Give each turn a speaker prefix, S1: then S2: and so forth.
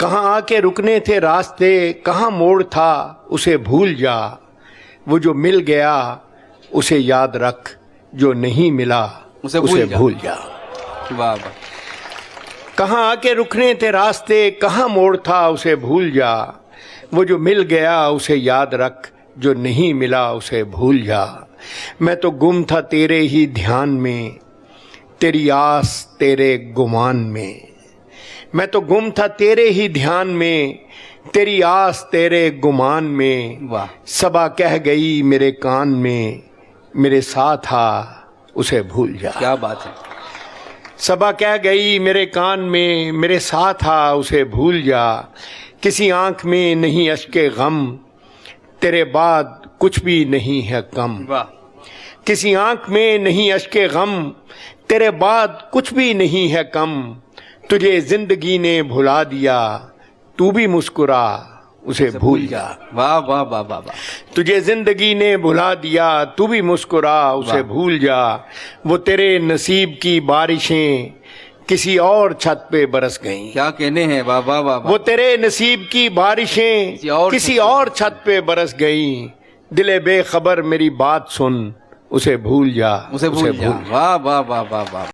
S1: کہاں آ کے رکنے تھے راستے، کہاں موڑ تھا اسے بھول جا، وہ جو مل گیا اسے یاد رکھ، جو نہیں ملا اسے بھول جا۔
S2: واہ واہ۔
S1: کہاں آ کے رکنے تھے راستے، کہاں موڑ تھا اسے بھول جا، وہ جو مل گیا اسے یاد رکھ، جو نہیں ملا اسے بھول جا۔ میں تو گم تھا تیرے ہی دھیان میں، تیری آس تیرے گمان میں، میں تو گم تھا تیرے ہی دھیان میں، تیری آس تیرے گمان میں،
S2: واہ۔
S1: صبا کہہ گئی میرے کان میں، میرے ساتھ آ اسے بھول جا۔
S2: کیا بات ہے۔
S1: صبا کہہ گئی میرے کان میں، میرے ساتھ آ اسے بھول جا، کسی آنکھ میں نہیں اشک غم، تیرے بعد کچھ بھی نہیں ہے کم،
S2: واہ۔
S1: کسی آنکھ میں نہیں اشک غم، تیرے بعد کچھ بھی نہیں ہے کم، تجھے زندگی نے بھلا دیا، تو بھی مسکرا اسے بھول جا۔
S2: واہ واہ واہ واہ واہ۔
S1: تجھے زندگی نے بھلا دیا، تو بھی مسکرا اسے بھول جا، وہ تیرے نصیب کی بارشیں کسی اور چھت پہ برس گئیں،
S2: کیا کہنے ہیں، واہ واہ واہ واہ۔
S1: وہ تیرے نصیب کی بارشیں کسی اور چھت پہ برس گئیں، دل بے خبر میری بات سن اسے بھول جا،
S2: اسے بھول جا۔ واہ واہ واہ واہ واہ۔